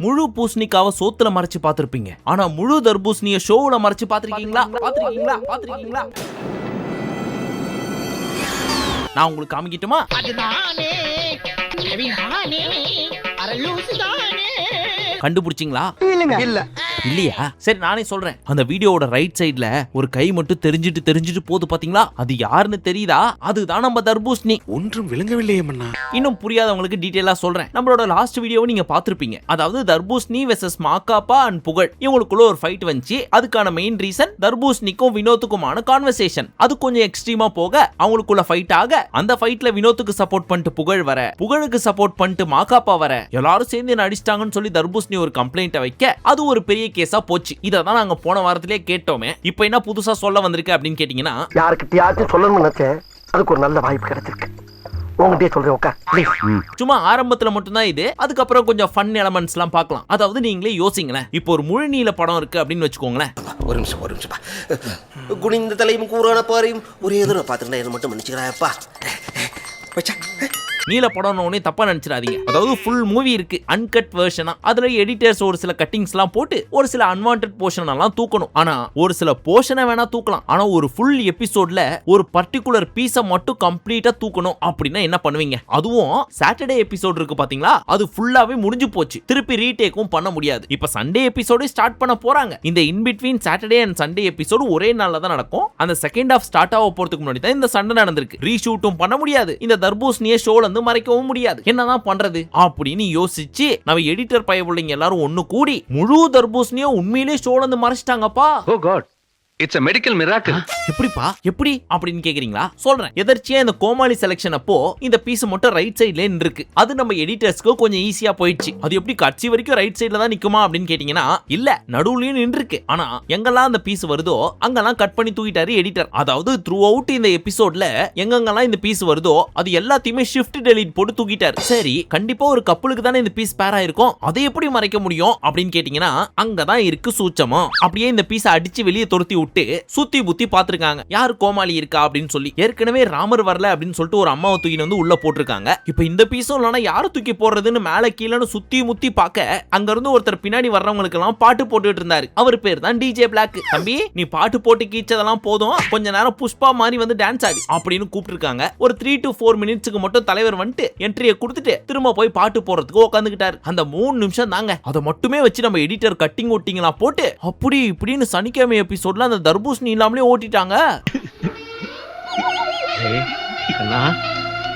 முழு பூசணிக்காவை சோத்துல மறைச்சு பாத்திருப்பீங்க, ஆனா முழு தர்பூசணிய ஷோவுல மறைச்சு பாத்திருக்கீங்களா? நான் உங்களுக்கு காமிக்கிட்டுமா? கண்டுபிடிச்சிங்களா? இல்லையா? சரி நானே சொல்றேன். அந்த வீடியோவோட ரைட் சைடுல ஒரு கை மட்டும் தெரிஞ்சிட்டு போகுது பாத்தீங்களா? அது யாருன்னு தெரியுதா? அதுதான் நம்ம தர்பூசணி. ஒன்றும் விளங்கவில்லையே மன்னா. இன்னும் புரியாதவங்களுக்கு டீடைலா சொல்றேன். நம்மளோட லாஸ்ட் வீடியோவை நீங்க பாத்திருப்பீங்க. அதாவது தர்பூசணி வெர்சஸ் மாக்காப்பா அண்ட் புகழ் இவங்களுக்குள்ள ஒரு ஃபைட் வந்துச்சு. அதுக்கான மெயின் ரீசன் தர்பூசணிக்கும் வினோத்துக்குமான கான்வர்சேஷன். அது கொஞ்சம் எக்ஸ்ட்ரீமா போக அவங்களுக்குள்ள ஃபைட் ஆக, அந்த ஃபைட்ல வினோத்துக்கு சப்போர்ட் பண்ணிட்டு புகழ் வர, புகழுக்கு சப்போர்ட் பண்ணிட்டு மாக்காப்பா வர, எல்லாரும் சேர்ந்து என்ன அடிச்சிட்டாங்கன்னு சொல்லி தர்பூசணி ஒரு கம்ப்ளைண்ட் வைக்க, அது ஒரு பெரிய கேஸா போச்சு. இததான் நாங்க போன வாரத்திலே கேட்டோமே. இப்போ என்ன புதுசா சொல்ல வந்திருக்கு அப்படின்னு கேட்டீங்கன்னா, யாருக்கிட்டயாச்சும் சொல்லணும்னு நினைச்சேன், அதுக்கு ஒரு நல்ல வாய்ப்பு கிடைச்சிருக்கு. உங்ககிட்டயே சொல்றேன், உட்கார். சும்மா ஆரம்பத்துல மட்டும்தான் இது. அதுக்கப்புறம் கொஞ்சம் ஃபன் எலமெண்ட்ஸ் எல்லாம் பார்க்கலாம். அதாவது நீங்களே யோசிங்களேன். இப்போ ஒரு முழு நீள படம் இருக்கு அப்படின்னு வச்சுக்கோங்களேன். ஒரு நிமிஷம் குனிந்த தலையும் கூறான பாறையும் ஒரே தூரம் பார்த்துட்டா என்ன மட்டும் மன்னிச்சுக்கிறாப்பா. நீல படம் உடனே தப்பா நினைச்சிடாதீங்க. அதாவது ஃபுல் மூவி இருக்கு அன்கட் வெர்ஷனா. அதுல எடிட்டர்ஸ் ஒரு சில கட்டிங்ஸ் எல்லாம் போட்டு ஒரு சில அன்வான்ட் போர்ஷன் எல்லாம் தூக்கணும். ஆனா ஒரு சில போர்ஷனை வேணா தூக்கலாம். ஆனா ஒரு ஃபுல் எபிசோட்ல ஒரு பர்டிகுலர் பீஸை மட்டும் கம்ப்ளீட்டா தூக்கணும் அப்படின்னா என்ன பண்ணுவீங்க? அதுவும் சாட்டர்டே எபிசோட் இருக்கு பாத்தீங்களா, அது ஃபுல்லாவே முடிஞ்சு போச்சு. திருப்பி ரீடேக்கும் பண்ண முடியாது. இப்ப சண்டே எபிசோடு ஸ்டார்ட் பண்ண போறாங்க. இந்த in between Saturday and Sunday episode ஒரே நாள்ல தான் நடக்கும். அந்த செகண்ட் ஹாஃப் ஸ்டார்ட் ஆக போறதுக்கு முன்னாடி தான் இந்த சண்டை நடந்திருக்கு. ரீஷூட்டும் பண்ண முடியாது. இந்த தர்பூசணியை ஷோல மறைக்கவும் முடியாது. என்னதான் பண்றது அப்படின்னு யோசிச்சு நம்ம எடிட்டர் பையன் எல்லாரும் ஒண்ணு கூடி முழு தர்பூசணியும் உண்மையிலேயே ஷோல இருந்து மறைச்சிட்டாங்கப்பா. Oh God, it's a medical miracle. எப்படிப்பா எப்படி அப்படின்னு கேக்குறீங்களா? சொல்றேன். எதர்ச்சியா இந்த கோமாளி செலக்ஷன் அப்போ இந்த பீஸ் மட்டும் ரைட் சைடுல இருக்கு. அது நம்ம எடிட்டர்ஸ்க்கு கொஞ்சம் ஈஸியா போயிடுச்சு. அது எப்படி கட்சி வரைக்கும் ரைட் சைடுல தான் நிக்குமா அப்படின்னு கேட்டீங்கன்னா, இல்ல நடுவுலயும் நின்று இருக்கு. ஆனா எங்கெல்லாம் அந்த பீஸ் வருதோ அங்கெல்லாம் கட் பண்ணி தூக்கிட்டாரு எடிட்டர். அதாவது த்ரூ அவுட் இந்த எபிசோட்ல எங்கெங்கெல்லாம் இந்த பீஸ் வருதோ அது எல்லாத்தையுமே ஷிஃப்ட் டெலீட் போட்டு தூக்கிட்டாரு. சரி, கண்டிப்பா ஒரு கப்பலுக்கு தானே இந்த பீஸ் பேரா இருக்கும், அதை எப்படி மறைக்க முடியும் அப்படின்னு கேட்டீங்கன்னா, அங்கதான் இருக்கு சூட்சமம். அப்படியே இந்த பீஸை அடிச்சு வெளியே துரத்தி விட்டு சுத்தி புத்தி பாத்துருக்காங்க யாரு கோமாளி இருக்கா அப்படின்னு சொல்லி. ஏற்கனவே ராமர் வரல அப்படின்னு சொல்லிட்டு ஒரு அம்மாவை தூக்கி வந்து உள்ள போட்டிருக்காங்க. இப்ப இந்த பீஸும் இல்லனா யாரு தூக்கி போடுறதுன்னு மேல கீழன்னு சுத்தி முத்தி பாக்க அங்க இருந்து ஒருத்தர் பின்னாடி வர்றவங்களுக்கு எல்லாம் பாட்டு போட்டுட்டு இருந்தாரு. அவர் பேர் தான் டிஜே பிளாக். தம்பி நீ பாட்டு போட்டு கீச்சதெல்லாம் போதும், கொஞ்ச நேரம் புஷ்பா மாதிரி வந்து டான்ஸ் ஆடி அப்படின்னு கூப்பிட்டுருக்காங்க. ஒரு 3 to 4 மினிட்ஸ்க்கு மட்டும் தலைவர் வந்துட்டு என்ட்ரியை கொடுத்துட்டு திரும்ப போய் பாட்டு போறதுக்கு உட்காந்துக்கிட்டாரு. அந்த 3 நிமிஷம் தாங்க. அதை மட்டுமே வச்சு நம்ம எடிட்டர் கட்டிங் ஒட்டிங்கலாம் போட்டு அப்படி இப்படின்னு சனிக்கிழமை எபிசோட்ல அந்த தர்பூசணி இல்லாமலே ஓட்டிட்டாங்க.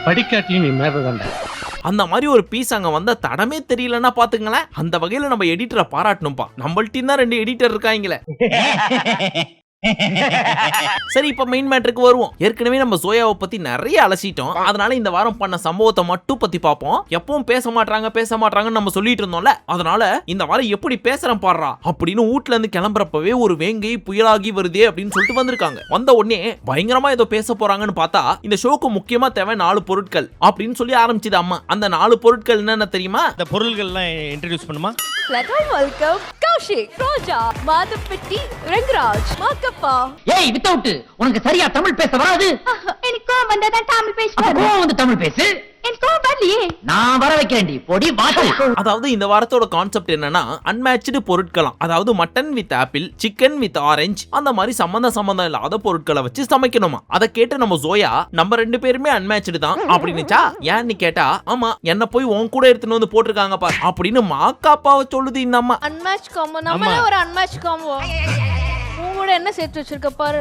படிக்காட்டியும் நீ மேறதாண்டா. அந்த மாதிரி ஒரு பீஸ் அங்க வந்த தடமே தெரியலன்னா பாத்துங்களேன். அந்த வகையில நம்ம எடிட்டரை பாராட்டணும்பா. நம்மள்ட்ட தான் 2 எடிட்டர் இருக்காங்களே. சரி, இப்ப மெயின் மேட்டருக்கு வருவோம். ஏற்கனவே நம்ம சோயாவை பத்தி நிறைய அலசிட்டோம். அதனால இந்த வாரம் பண்ண சம்பவத்தை மட்டும் பத்தி பாப்போம். எப்பவும் பேச மாட்டாங்கன்னு நம்ம சொல்லிட்டு இருந்தோம்ல, அதனால இந்த வாரம் எப்படி பேசுறேன் பாடுறா அப்படின்னு வீட்ல இருந்து கிளம்புறப்பவே ஒரு வேங்கை புயலாகி வருதே அப்படின்னு சொல்லிட்டு வந்திருக்காங்க. வந்த உடனே பயங்கரமா ஏதோ பேச போறாங்கன்னு பார்த்தா இந்த ஷோக்கு முக்கியமா தேவை 4 பொருட்கள் அப்படின்னு சொல்லி ஆரம்பிச்சது அம்மா. அந்த 4 பொருட்கள் என்னென்ன தெரியுமா? இந்த பொருட்கள் எல்லாம் இன்ட்ரோடியூஸ் பண்ணுமா? வெல்கம் கௌஷிக், ரோஜா, மாதப்பட்டி, ரங்கராஜ், மாக்கப்பா. ஏய் வித்தவுட், உனக்கு சரியா தமிழ் பேச வராது. எனக்கு கோவம் வந்தாதான் தமிழ் பேசுவேன். கோவம் வந்து தமிழ் பேசு. எனக்கு கோவம் வரலையே. நான் வர வைக்கிறேன்டி, பொடி பாத்து. அதாவது இந்த வாரத்தோட கான்செப்ட் என்னன்னா அன்மேட்ச்டு பொருட்களாம். அதாவது mutton with apple, chicken with orange, அந்த மாதிரி சம்பந்தம் இல்லாத பொருட்களை வச்சு சமைக்கணுமா. அதை கேட்டு நம்ம ஜோயா நம்ம 2 பேருமே அன்மேட்ச்டு தான் அப்படின்னுச்சா. ஏன்னு கேட்டா, ஆமா என்ன போய் உன் கூட எடுத்துன்னு வந்து போட்டிருக்காங்க பாரு அப்படின்னு மாக்காப்பாவை சொல்லுது இந்த அம்மா. அன்மேட்ச் காம்போ, நம்மளே ஒரு அன்மேட்ச் காம்போ. உங்களோட என்ன சேர்த்து வச்சிருக்க பாரு.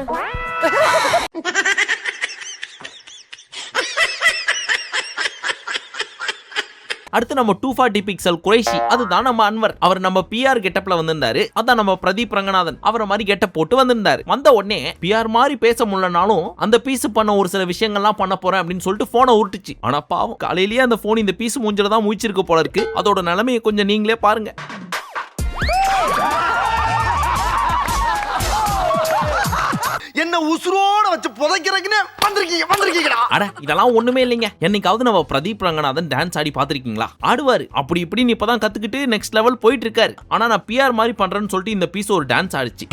அடுத்து நம்ம 240 பிக்சல் குறைஷி, அதுதான் நம்ம அன்வர். அவர் நம்ம பிஆர் கெட்டப்ல வந்திருந்தாரு. அதான் நம்ம பிரதீப் ரங்கநாதன் அவரை மாதிரி கெட்டப் போட்டு வந்திருந்தாரு. வந்த உடனே பிஆர் மாதிரி பேச முடியலனாலும் அந்த பீஸ் பண்ண ஒரு சில விஷயங்கள்லாம் பண்ண போறேன் அப்படின்னு சொல்லிட்டு போனை உருட்டுச்சு. ஆனா பாவம், காலையிலேயே அந்த போன் இந்த பீஸ் மூஞ்சில தான் மூச்சிருக்கு போல இருக்கு. அதோட நிலைமையை கொஞ்சம் நீங்களே பாருங்க. என்ன உசுரோட வச்சு புதைக்கிறதுன்னு வந்திருக்கீங்கடா. அட இதெல்லாம் ஒண்ணுமே இல்லைங்க. என்னைக்காவது நம்ம பிரதீப் ரங்கநாதன் டான்ஸ் ஆடி பாத்திருக்கீங்களா? ஆடுவாரு. அப்படி இப்படின்னு இப்பதான் கத்துக்கிட்டு நெக்ஸ்ட் லெவல் போயிட்டு இருக்காரு. ஆனா நான் பிஆர் மாதிரி பண்றேன்னு சொல்லிட்டு இந்த பீஸ் ஒரு டான்ஸ் ஆடிச்சு.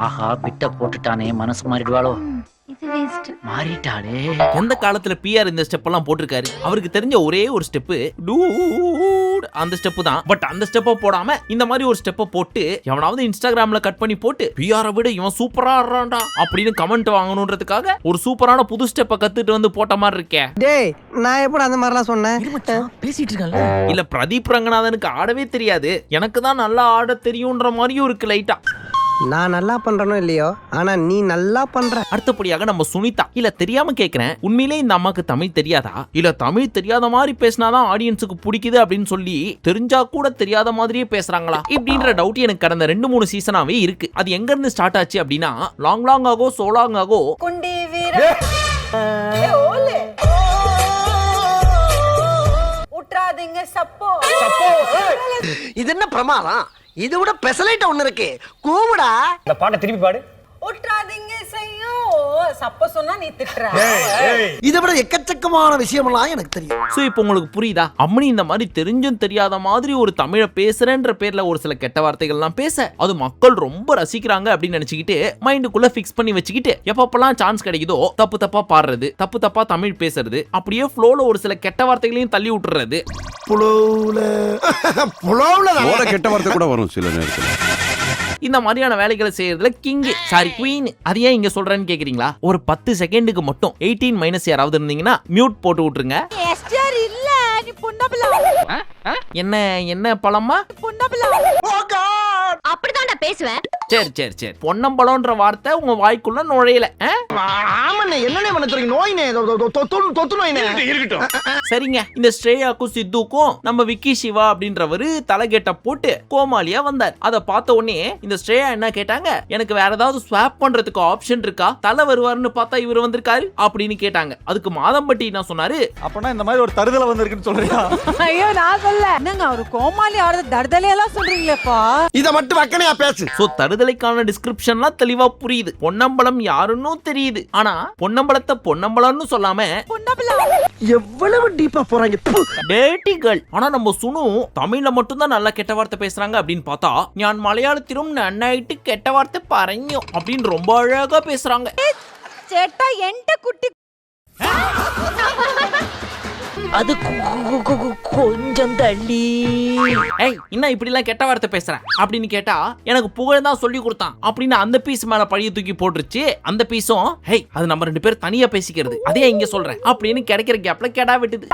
ஆஹா, பிட்ட போட்டுட்டானே, மனசு மாறிடுவாளோ. இது வேஸ்ட். மாறிட்டாளே. எந்த காலத்துல பிஆர் இந்த ஸ்டெப் எல்லாம் போட்டிருக்காரு? அவருக்கு தெரிஞ்ச ஒரே ஒரு ஸ்டெப் டூட் அந்த ஸ்டெப் தான். பட் அந்த ஸ்டெப்பை போடாம இந்த மாதிரி ஒரு ஸ்டெப்பை போட்டு எவனாவது இன்ஸ்டாகிராம்ல கட் பண்ணி போட்டு பிஆரை விட இவன் சூப்பரா ஆடுறான்டா அப்படின்னு கமெண்ட் வாங்கணும்ன்றதுக்காக ஒரு சூப்பரான புது ஸ்டெப்பை கத்துட்டு வந்து போட்ட மாதிரி இருக்கே. டேய் நான் எப்படி அந்த மாதிரிலாம் சொன்னேன்? பேசிட்டு இருக்கல. இல்ல பிரதீப் ரங்கநாதனுக்கு ஆடவே தெரியாது, எனக்கு தான் நல்லா ஆட தெரியும்ன்ற மாதிரியும் இருக்கு லைட்டா. நான் நல்லா பண்றனோ இல்லையோ, ஆனா நீ நல்லா பண்ற. அடுத்தபடியாக நம்ம சுனிதா. இல்ல தெரியாம கேக்குறேன், உண்மையிலே இந்த அம்மாக்கு தமிழ் தெரியாதா? இல்ல தமிழ் தெரியாத மாதிரி பேசினாதான் ஆடியன்ஸுக்கு பிடிக்குது அப்படின்னு சொல்லி தெரிஞ்சா கூட தெரியாத மாதிரியே பேசுறாங்களா இப்படின்ற டவுட் எனக்கு கடந்த 2-3 சீசனாவே இருக்கு. அது எங்க இருந்து ஸ்டார்ட் ஆச்சு அப்படின்னா, லாங் ஆகோ சோலாங் ஆகோ குண்டி வீர ஓலே உட்றாதீங்க சப்போ. இது என்ன பிரமாதம்? இது விட பெசலைட் ஒண்ணு இருக்கு, கூவுடா. இந்த பாட்டை திருப்பி பாடு. உட்றாதீங்க செய்யும் சப்ப சொன்னா நீ திட்டுற. இதை விட எக்கச்சக்கமான விஷயமெல்லாம் எனக்கு தெரியும். சோ இப்போ உங்களுக்கு புரியுதா? அம்மனி இந்த மாதிரி தெரிஞ்சும் தெரியாத மாதிரி ஒரு தமிழை பேசுறேன்ற பேர்ல ஒரு சில கெட்ட வார்த்தைகள்லாம் பேச அது மக்கள் ரொம்ப ரசிக்கிறாங்க அப்படின்னு நினைச்சுக்கிட்டு மைண்டுக்குள்ள ஃபிக்ஸ் பண்ணி வச்சுக்கிட்டு எப்பப்பெல்லாம் சான்ஸ் கிடைக்குதோ தப்பா பாடுறது, தப்பா தமிழ் பேசுறது, அப்படியே ஃப்ளோல ஒரு சில கெட்ட வார்த்தைகளையும் தள்ளி விட்டுறது. கெட்ட வார்த்தை கூட வரும் சில நேரத்துல. இந்த மாதிரியான வேலைகளை செய்யறதுல கிங் சாரி குவீன். அது ஏன் இங்க சொல்றேன்னு கேக்குறீங்களா? ஒரு 10 செகண்டுக்கு மட்டும் 18 - யாராவது இருந்தீங்கன்னா மியூட் போட்டு விட்டுருங்க. எஸ்டிஆர் இல்ல நீ புண்டபல. என்ன பழமா? புண்டபல. அப்படிதான்டா பேசுவேன். சரி பொன்னம்பழம்ன்ற வார்த்தை உங்க வாய்க்குள்ள நுழையல. ஆமண்ணே, என்னண்ணே பண்ண சொல்றீங்க? நோயினே, தொத்து நோயினே. சரிங்க, இந்த ஸ்ரேயாக்கும் சித்துக்கும் நம்ம விக்கி சிவா அப்படின்றவரு தலைகெட்ட போட்டு கோமாளியா வந்தார். அத பார்த்த உடனே இந்த ஸ்ரேயா என்ன கேட்டாங்க, எனக்கு வேற ஏதாவது ஸ்வாப் பண்றதுக்கு ஆப்ஷன் இருக்கா? தலை வருவாருன்னு பார்த்தா இவர் வந்திருக்காரு அப்படின்னு கேட்டாங்க. அதுக்கு மாதம்பட்டி என்ன சொன்னாரு, அப்பனா இந்த மாதிரி ஒரு தருதலை வந்திருக்குன்னு சொல்றியா? ஐயோ நான் சொல்ல. என்னங்க ஒரு கோமாளி ஆடுற தர்தலையெல்லாம் சொல்றீங்களேப்பா. இத மட்டும் வக்கனையா பேசு. சோ தருதலைக்கான டிஸ்கிரிப்ஷன்லாம் தெளிவா புரியுது. பொன்னம்பலம் யாருன்னு தெரியுது. ஆனா பொன்னம்பலத்தை பொன்னம்பலம்னு சொல்லாம எவ்வளவு டீப்பா போறாங்க. டேட்டி கேர்ள். ஆனா நம்ம சுனு தமிழ்ல மட்டும் தான் நல்லா கெட்ட வார்த்தை பேசுறாங்க அப்படின்னு பார்த்தா நான் மலையாளத்திலும் நன்னாயிட்டு கெட்ட வார்த்தை பறஞ்சோம் அப்படின்னு ரொம்ப அழகா பேசுறாங்க. சேட்டா என்ட குட்டி அது கொஞ்சம் தள்ளி. ஏய் என்ன இப்படி எல்லாம் கெட்ட வார்த்தை பேசுறேன் அப்படின்னு கேட்டா எனக்கு புகழ் தான் சொல்லி கொடுத்தான் அப்படின்னு அந்த பீஸ் மேல பழிய தூக்கி போட்டுருச்சு. அந்த பீஸும் ஹேய் அது நம்ம 2 பேரும் தனியா பேசிக்கிறது, அதே இங்க சொல்றேன் அப்படின்னு கிடைக்கிற கேப்ல கெடா விட்டுது.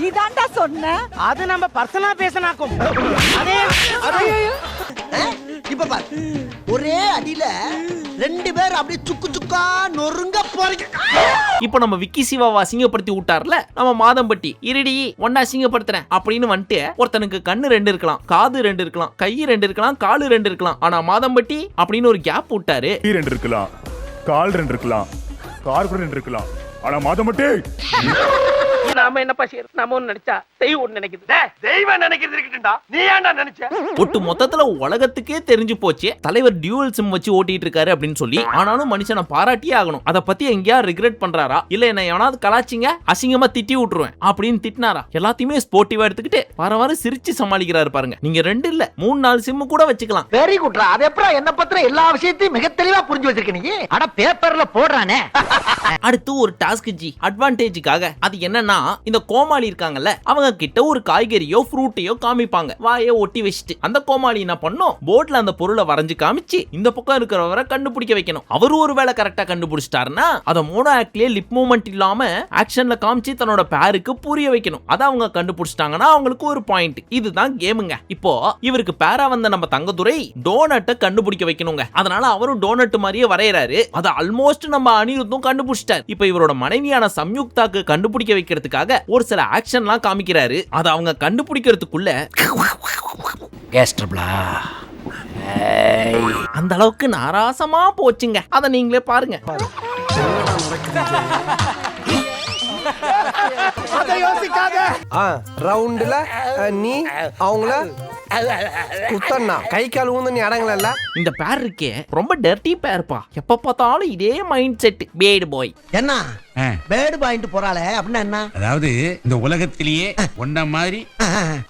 நீ தான்டா சொன்ன. அது நம்ம பர்சனலா பேசனாக்கும். அதே இப்ப பாரு, ஒரே அடியில 2 பேர் அப்படியே சுக்கா நொறுங்க போறீங்க. இப்போ நம்ம விக்கி சிவாவை அசிங்கப்படுத்தி விட்டார்ல நம்ம மாதம்பட்டி, இருடி ஒன்னா அசிங்கப்படுத்துறேன் அப்படின்னு வந்துட்டு ஒருத்தனுக்கு கண்ணு 2 இருக்கலாம், காது 2 இருக்கலாம், கை 2 இருக்கலாம், காலு 2 இருக்கலாம். ஆனா மாதம்பட்டி அப்படின்னு ஒரு கேப் விட்டாரு. 2 இருக்கலாம், கால் 2 இருக்கலாம், கார் கூட 2 இருக்கலாம். ஆனா மாதம்பட்டி நாம என்ன பசியர், நாம ஒன்னு நினைச்சா தெய்வம் ஒன்னு நினைக்குது. தெய்வம் நினைக்கிறது இருக்கட்டும்டா, நீ ஏன்டா நினைச்ச? ஒட்டு மொத்தத்துல உலகத்துக்கே தெரிஞ்சு போச்சு தலைவர் டியூவல் சிம் வச்சு ஓட்டிட்டு இருக்காரு அப்படின்னு சொல்லி. ஆனாலும் மனுஷனை பாராட்டியே ஆகணும். அத பத்தி எங்கயா ரிக்ரெட் பண்றாரா? இல்ல என்ன எவனாவது கலாச்சிங்க அசிங்கமா திட்டி விட்டுருவேன் அப்படின்னு திட்டினாரா? எல்லாத்தையுமே ஸ்போர்ட்டிவா எடுத்துக்கிட்டு வார சிரிச்சு சமாளிக்கிறாரு பாருங்க. நீங்க 2 இல்ல 3-4 சிம் கூட வச்சுக்கலாம். வெரி குட்ரா. அது எப்பறம் என்ன பத்திர எல்லா விஷயத்தையும் மிக தெளிவா புரிஞ்சு வச்சிருக்க நீ. அட பேப்பர்ல போடுறானே. அடுத்து ஒரு டாஸ்க் ஜி அட்வான்டேஜுக்காக. அது என்னன்னா இந்த கோமாளி இருக்காங்கல்ல அவங்க கிட்ட ஒரு காய்கறியோ ஃப்ரூட்டையோ காமிப்பாங்க, வாயை ஒட்டி வச்சுட்டு. அந்த கோமாளி என்ன பண்ணும், போர்ட்ல அந்த பொருளை வரைஞ்சு காமிச்சு இந்த பக்கம் இருக்கிறவரை கண்டுபிடிக்க வைக்கணும். அவரு ஒரு வேளை கரெக்டா கண்டுபிடிச்சிட்டாருன்னா அதை மோனோ ஆக்ட்லயே லிப் மூவ்மெண்ட் இல்லாம ஆக்ஷன்ல காமிச்சு தன்னோட பேருக்கு புரிய வைக்கணும். அதை அவங்க கண்டுபிடிச்சிட்டாங்கன்னா அவங்களுக்கு ஒரு பாயிண்ட். இதுதான் கேமுங்க. இப்போ இவருக்கு பேரா வந்த நம்ம தங்கதுரை டோனட்டை கண்டுபிடிக்க வைக்கணுங்க. அதனால அவரும் டோனட் மாதிரியே வரையறாரு. அதை ஆல்மோஸ்ட் நம்ம அனிருத்தும் கண்டுபிடிச்சிட்டார். இப்போ இவரோட மனைவியான சம்யுக்தாக்கு கண்டுபிடிக்க வைக்கிறதுக்காக ஒரு சில ஆக்ஷன்லாம் காமிக்கிறாரு. அதை அவங்க கண்டுபிடிக்கிறதுக்குள்ள அந்த அளவுக்கு நாராசமா போச்சுங்க. அதை நீங்களே பாருங்க. ரவுண்டுல நீ அவங்கள குத்தன்னா கை கால் ஊந்து நீ அடங்கல. இந்த பேர் இருக்கே ரொம்ப டர்ட்டி பேர்ப்பா. எப்ப பார்த்தாலும் இதே மைண்ட் செட் பேட் பாய். என்ன பேர்டு பாயிண்ட் போறாளே அப்படின்னா என்ன? அதாவது இந்த உலகத்திலேயே ஒன்ன மாதிரி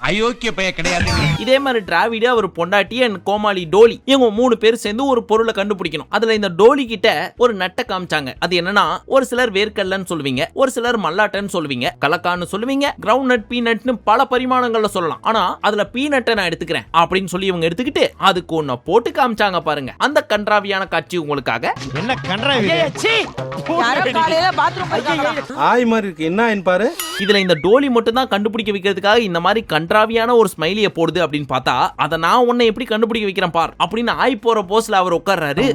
அயோக்கிய பைய கிடையாது. இதே மாதிரி டிராவிட் அவர் பொண்டாட்டி அண்ட் கோமாளி டோலி இவங்க 3 பேர் சேர்ந்து ஒரு பொருளை கண்டுபிடிக்கணும். அதுல இந்த டோலி கிட்ட ஒரு நட்டை காமிச்சாங்க. அது என்னன்னா, ஒரு சிலர் வேர்க்கல்லன்னு சொல்லுவீங்க, ஒரு சிலர் மல்லாட்டன்னு சொல்லுவீங்க, கலக்கான்னு சொல்லுவீங்க, கிரவுண்ட் நட், பீனட்னு பல பரிமாணங்கள்ல சொல்லலாம். ஆனா அதுல பீனட்டை நான் எடுத்துக்கிறேன் அப்படின்னு சொல்லி இவங்க எடுத்துக்கிட்டு அதுக்கு ஒன்ன போட்டு காமிச்சாங்க பாருங்க. அந்த கன்றாவியான காட்சி உங்களுக்காக. என்ன கன்றாவி? யாரோ காலையில பாத்ரூம் போயிருக்காங்க. ஆய் மாதிரி இருக்கு. என்ன ஆயின்னு பாரு. இதுல இந்த டோலி மட்டும் தான் கண்டுபிடிக்க வைக்கிறதுக்காக இந்த மாதிரி கன்றாவியான ஒரு ஸ்மைலிய போடுது அப்படின்னு பார்த்தா, அத நான் உன்னை எப்படி கண்டுபிடிக்க வைக்கிறேன் பார் அப்படின்னு ஆய் போற போஸ்ல அவர் உட்கார்றாரு.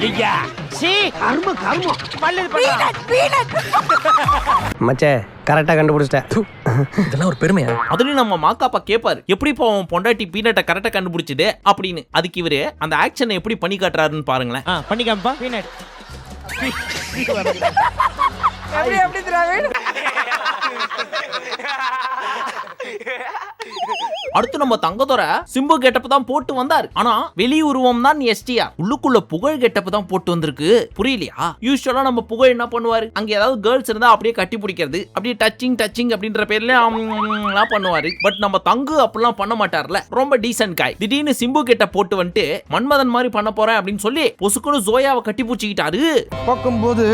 ஐயா சீ கர்ம கர்ம பல்லு மச்சே கரெக்டா கண்டுபிடிச்சிட்டேன். இதெல்லாம் ஒரு பெருமையா? அதுலயும் நம்ம மாக்காப்பா கேட்பாரு, எப்படி இப்போ அவன் பொண்டாட்டி பீனட்டை கரெக்டா கண்டுபிடிச்சது அப்படின்னு. அதுக்கு இவரு அந்த ஆக்ஷனை எப்படி பண்ணி காட்டுறாருன்னு பாருங்களேன். பண்ணி காமிப்பா. பீனட். எப்படி எப்படி திராவிட்? அடுத்து நம்ம தங்கத்தோர சிம்பு கெட்டப் தான் போட்டு வந்தார். ஆனா வெளி உருவம் தான் எஸ்டிஆர், உள்ளுக்குள்ள புகழ் கெட்டப் தான் போட்டு வந்திருக்கு. புரியலையா? யூசுவலா நம்ம புகழ் என்ன பண்ணுவாரு, அங்க ஏதாவது கேர்ள்ஸ் இருந்தா அப்படியே கட்டி பிடிக்கிறது, அப்படியே டச்சிங் அப்படின்ற பேர்ல பண்ணுவாரு. பட் நம்ம தங்கு அப்படிலாம் பண்ண மாட்டார்ல, ரொம்ப டீசன்ட் காய். திடீர்னு சிம்பு கெட்டப் போட்டு வந்துட்டு மன்மதன் மாதிரி பண்ண போறேன் அப்படின்னு சொல்லி பொசுக்குன்னு ஜோயாவை கட்டி பிடிச்சிக்கிட்டாரு. பார்க்கும்போது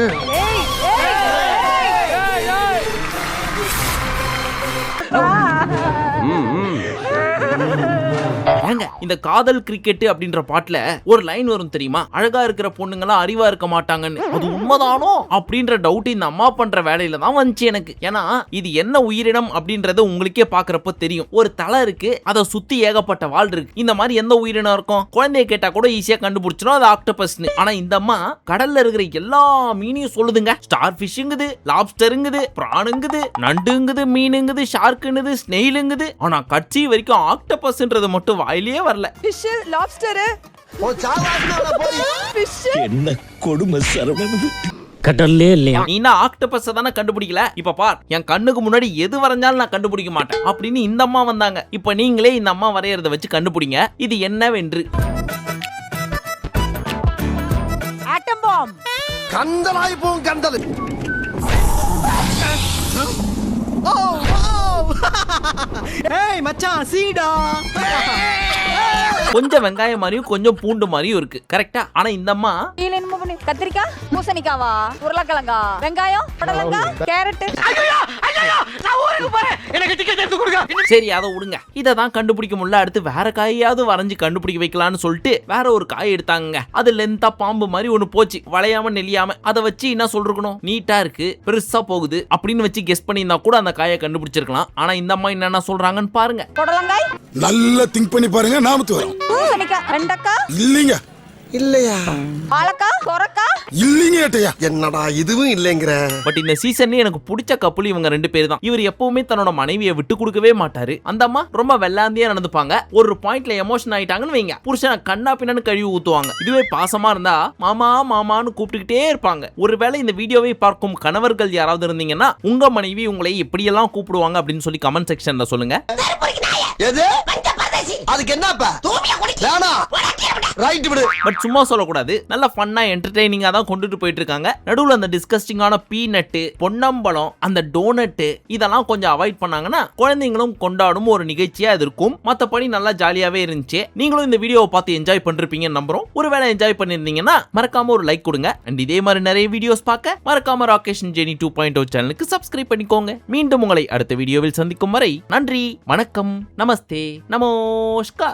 ஏங்க இந்த காதல் கிரிக்கெட் அப்படின்ற பாட்டுல ஒரு லைன் வரும் தெரியுமா, அழகா இருக்கிற பொண்ணுங்கலாம் அறிவா இருக்க மாட்டாங்கன்னு. அது உண்மைதானோ அப்படின்ற டவுட் இந்த அம்மா பண்ற வேலையில தான் வந்துச்சு எனக்கு. ஏன்னா இது என்ன உயிரினம் அப்படின்றது உங்களுக்கே பாக்குறப்ப தெரியும். ஒரு தலை இருக்கு, அதை சுத்தி ஏகப்பட்ட வால் இருக்கு. இந்த மாதிரி எந்த உயிரினம் இருக்கும்? குழந்தைய கேட்டா கூட ஈஸியா கண்டுபிடிச்சிடும் அது ஆக்டோபஸ்னு. ஆனா இந்த அம்மா கடல்ல இருக்கிற எல்லா மீனையும் சொல்லுதுங்க. ஸ்டார் ஃபிஷ்ங்குது, லாப்ஸ்டருங்குது, பிரானுங்குது, நண்டுங்குது, மீனுங்குது, ஷார்க்குங்குது, ஸ்னெயிலுங்குது. ஆனா கட்சி வரைக்கும் ஆக்டோபஸ்ன்றது மட்டும் வாயிலேயே வரல. ஃபிஷ், லாப்ஸ்டர், ஓ சாவாஸ்னால போடி. ஃபிஷ். என்ன கொடுமை சரவணன். கடல்லே இல்லையா? நீனா ஆக்டோபஸ் தானே கண்டுபிடிக்கல. இப்ப பார், என் கண்ணுக்கு முன்னாடி எது வரைஞ்சாலும் நான் கண்டுபிடிக்க மாட்டேன் அப்படின்னு இந்த அம்மா வந்தாங்க. இப்ப நீங்களே இந்த அம்மா வரையறத வச்சு கண்டுபிடிங்க இது என்னவென்று. ஆட்டம் பாம். கந்தலாய் போம் கந்தல். ஏய் மச்சான் சீடா. கொஞ்சம் வெங்காயம் மாதிரியும் கொஞ்சம் பூண்டு மாதிரியும் இருக்கு கரெக்டா. ஆனா இந்த அம்மா கத்திரிக்காய், பூசணிக்காவா, உருளைக்கிழங்கா, வெங்காயம், புடலங்காய், கேரட். நான் ஊருக்கு போறேன், எனக்கு டிக்கெட் எடுத்து கொடுங்க. சரி அதை விடுங்க, இதை தான் கண்டுபிடிக்க முடியல. அடுத்து வேற காயாவது வரைஞ்சு கண்டுபிடிக்க வைக்கலாம்னு சொல்லிட்டு வேற ஒரு காய் எடுத்தாங்க. அது லென்த்தா பாம்பு மாதிரி ஒண்ணு போச்சு, வளையாம நெளியாம. அதை வச்சு என்ன சொல்றணும், நீட்டா இருக்கு, பெருசா போகுது அப்படின்னு வச்சு கெஸ் பண்ணியிருந்தா கூட அந்த காயை கண்டுபிடிச்சிருக்கலாம். ஆனா இந்த அம்மா என்னென்ன சொல்றாங்கன்னு பாருங்க. புடலங்காய், நல்லா திங்க் பண்ணி பாருங்க. நாமத்து வரும் பூசணிக்காய், வெண்டைக்காய், இல்லீங்க, இல்லையா? வாழைக்காய், சொரக்காய். இல்லீங்க ஏட்டையா. என்னடா இதுவும் இல்லைங்கிற. பட் இந்த சீசன்ல எனக்கு பிடிச்ச கப்புள் இவங்க 2 பேர் தான். இவர் எப்பவுமே தன்னோட மனைவியை விட்டு கொடுக்கவே மாட்டாரு. அந்த அம்மா ரொம்ப வெள்ளாந்தியா நடந்துப்பாங்க. ஒரு பாயிண்ட்ல எமோஷன் ஆயிட்டாங்கன்னு வைங்க, புருஷனை கண்ணா பின்னான்னு கழுவி ஊத்துவாங்க. இதுவே பாசமா இருந்தா மாமா மாமான்னு கூப்பிட்டுக்கிட்டே இருப்பாங்க. ஒருவேளை இந்த வீடியோவை பார்க்கும் கணவர்கள் யாராவது இருந்தீங்கன்னா உங்க மனைவி உங்களை எப்படியெல்லாம் கூப்பிடுவாங்க அப்படின்னு சொல்லி கமெண்ட் செக்ஷன்ல சொல்லுங்க. எது? அதுக்கு என்னப்பா? வேணாம். ரைட் விடு. பட் சும்மா சொல்லக்கூடாது, நல்ல ஃபன்னா என்டர்டெய்னிங்கா தான் கொண்டுட்டு போயிட்டு இருக்காங்க. நடுவுல அந்த டிஸ்கஸ்டிங்கான பீனட், பொன்னம்பழம், அந்த டோனட் இதெல்லாம் கொஞ்சம் அவாய்ட் பண்ணாங்கன்னா குழந்தைங்களும் கொண்டாடும் ஒரு நிகழ்ச்சியா இது இருக்கும். மத்தபடி நல்லா ஜாலியாவே இருந்துச்சு. நீங்களும் இந்த வீடியோவை பார்த்து என்ஜாய் பண்ணிருப்பீங்கன்னு நம்புறோம். ஒருவேளை என்ஜாய் பண்ணிருந்தீங்கன்னா மறக்காம ஒரு லைக் கொடுங்க. அண்ட் இதே மாதிரி நிறைய வீடியோஸ் பார்க்க மறக்காம ராகேஷ் ஜெனி 2.0 சேனலுக்கு சப்ஸ்கிரைப் பண்ணிக்கோங்க. மீண்டும் உங்களை அடுத்த வீடியோவில் சந்திக்கும் வரை நன்றி, வணக்கம், நமஸ்தே, நமஸ்கார்.